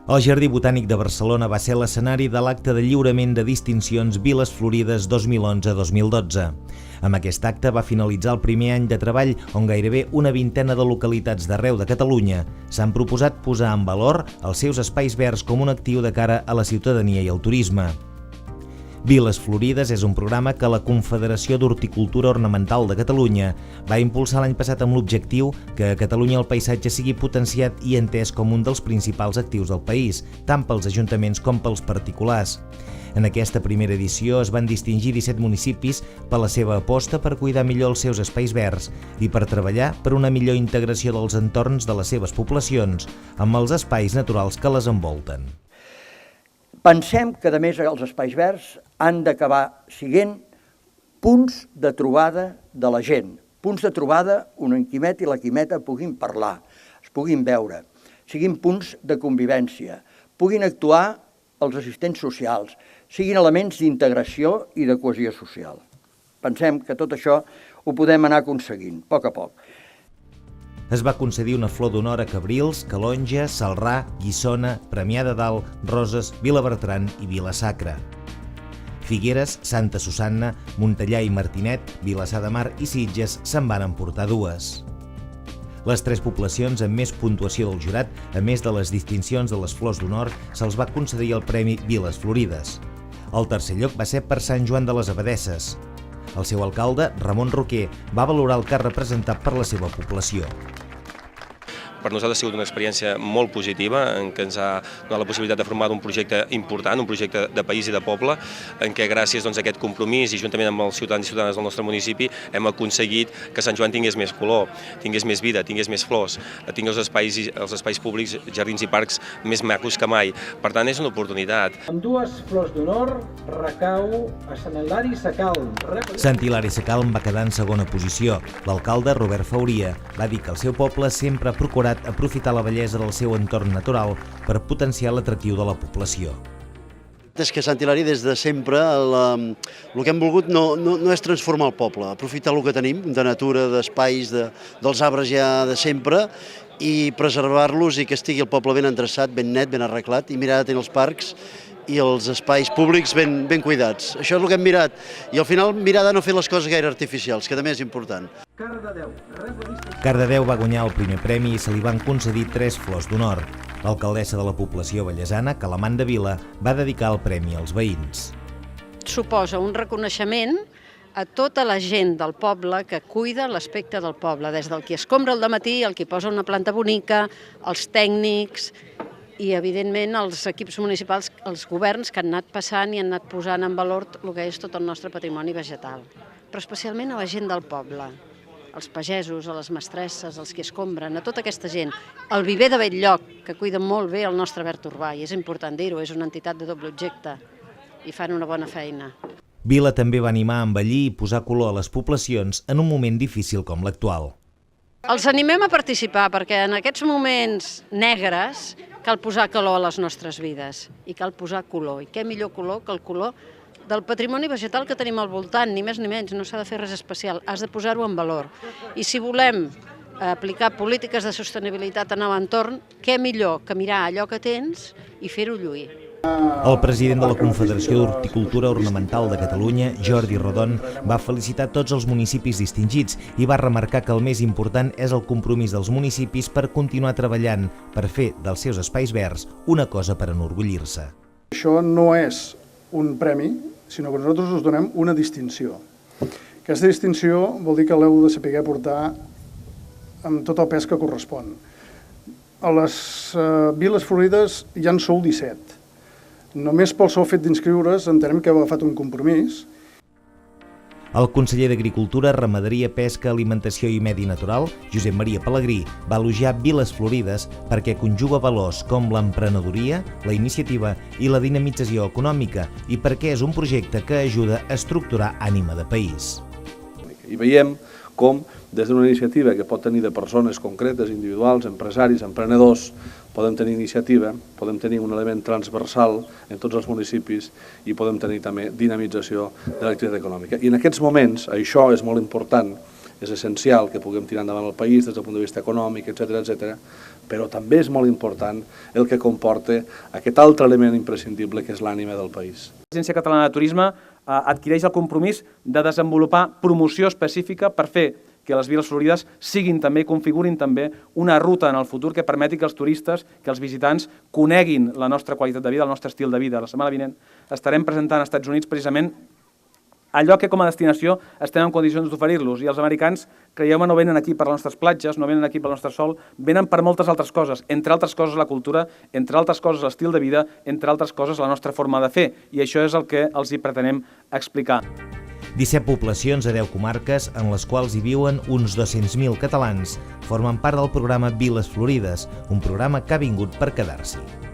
El Jardí Botànic de Barcelona va ser l'escenari de l'acte de lliurament de distincions Viles Florides 2011-2012. Amb aquest acte va finalitzar el primer any de treball on gairebé una vintena de localitats d'arreu de Catalunya s'han proposat posar en valor els seus espais verds com un actiu de cara a la ciutadania i el turisme. Viles Florides és un programa que la Confederació d'Horticultura Ornamental de Catalunya va impulsar l'any passat amb l'objectiu que a Catalunya el paisatge sigui potenciat i entès com un dels principals actius del país, tant pels ajuntaments com pels particulars. En aquesta primera edició es van distingir 17 municipis per la seva aposta per cuidar millor els seus espais verds i per treballar per una millor integració dels entorns de les seves poblacions amb els espais naturals que les envolten. Pensem que, a més, els espais verds han d'acabar sent punts de trobada de la gent, punts de trobada on en Quimet i la Quimeta puguin parlar, es puguin veure, siguin punts de convivència, puguin actuar els assistents socials, siguin elements d'integració i de cohesió social. Pensem que tot això ho podem anar aconseguint, a poc. Es va concedir una flor d'honor a Cabrils, Calonja, Celrà, Guissona, Premià de Dalt, Roses, Vilabertran i Vila-sacra. Figueres, Santa Susanna, Montellà i Martinet, Vilassar de Mar i Sitges se'n van emportar dues. Les tres poblacions amb més puntuació del jurat, a més de les distincions de les flors d'honor, se'ls va concedir el Premi Viles Florides. El tercer lloc va ser per Sant Joan de les Abadesses. El seu alcalde, Ramon Roquer, va valorar el que ha representat per la seva població. Per nosaltres ha sigut una experiència molt positiva en què ens ha donat la possibilitat de formar un projecte important, un projecte de país i de poble, en què gràcies a aquest compromís i juntament amb els ciutadans i ciutadanes del nostre municipi hem aconseguit que Sant Joan tingués més color, tingués més vida, tingués més flors, tingui els espais públics, jardins i parcs més macos que mai. Per tant, és una oportunitat. Amb dues flors d'honor recau a Sant Hilari Sacalm. Sant Hilari Sacalm va quedar en segona posició. L'alcalde, Robert Fauria, va dir que el seu poble sempre ha procurat aprofitar la bellesa del seu entorn natural per potenciar l'atractiu de la població. És que Sant Hilari des de sempre el que hem volgut no és transformar el poble, aprofitar el que tenim de natura, d'espais, dels arbres ja de sempre i preservar-los i que estigui el poble ben endreçat, ben net, ben arreglat i mirar de tenir els parcs i els espais públics ben cuidats. Això és el que hem mirat i al final mirar de no fer les coses gaire artificials, que també és important. Cardedeu va guanyar el primer premi i se li van concedir 3 flors d'honor. L'alcaldessa de la població vallesana, Calamanda Vila, va dedicar el premi als veïns. Suposa un reconeixement a tota la gent del poble que cuida l'aspecte del poble, des del qui escombra al dematí, el qui posa una planta bonica, els tècnics i, evidentment, els equips municipals, els governs que han anat passant i han anat posant en valor el que és tot el nostre patrimoni vegetal. Però especialment a la gent del poble, als pagesos, a les mestresses, als que escombren, a tota aquesta gent. El Viver de Belllloc, que cuida molt bé el nostre verd urbà, i és important dir-ho, és una entitat de doble objecte, i fan una bona feina. Vila també va animar a embellir i posar color a les poblacions en un moment difícil com l'actual. Els animem a participar perquè en aquests moments negres cal posar color a les nostres vides i cal posar color. I què millor color que el color del patrimoni vegetal que tenim al voltant, ni més ni menys, no s'ha de fer res especial, has de posar-ho en valor. I si volem aplicar polítiques de sostenibilitat en l'entorn, què millor que mirar allò que tens i fer-ho lluir. El president de la Confederació d'Horticultura Ornamental de Catalunya, Jordi Rodon, va felicitar tots els municipis distingits i va remarcar que el més important és el compromís dels municipis per continuar treballant per fer dels seus espais verds una cosa per enorgullir-se. Això no és un premi, sinó que nosaltres us donem una distinció. Aquesta distinció vol dir que l'heu de saber portar amb tot el pes que correspon. A les Viles Florides ja en sou 17. Només pel sol fet d'inscriure's entenem que heu agafat un compromís. El conseller d'Agricultura, Ramaderia, Pesca, Alimentació i Medi Natural, Josep Maria Pelegrí, va elogiar Viles Florides perquè conjuga valors com l'emprenedoria, la iniciativa i la dinamització econòmica i perquè és un projecte que ajuda a estructurar ànima de país. I veiem com des d'una iniciativa que pot tenir de persones concretes, individuals, empresaris, emprenedors, podem tenir iniciativa, podem tenir un element transversal en tots els municipis i podem tenir també dinamització de l'activitat econòmica. I en aquests moments això és molt important és essencial que puguem tirar endavant el país des del punt de vista econòmic, etc., però també és molt important el que comporta aquest altre element imprescindible que és l'ànima del país. L'Agència Catalana de Turisme adquireix el compromís de desenvolupar promoció específica per fer que les Viles Florides siguin també, configurin també una ruta en el futur que permeti que els turistes, que els visitants coneguin la nostra qualitat de vida, el nostre estil de vida. La setmana vinent estarem presentant als Estats Units precisament allò que com a destinació estem en condicions d'oferir-los, i els americans, creieu-me, no venen aquí per les nostres platges, no venen aquí pel nostre sol, venen per moltes altres coses, entre altres coses la cultura, entre altres coses l'estil de vida, entre altres coses la nostra forma de fer, i això és el que els hi pretenem explicar. 17 poblacions a 10 comarques, en les quals hi viuen uns 200.000 catalans, formen part del programa Viles Florides, un programa que ha vingut per quedar-s'hi.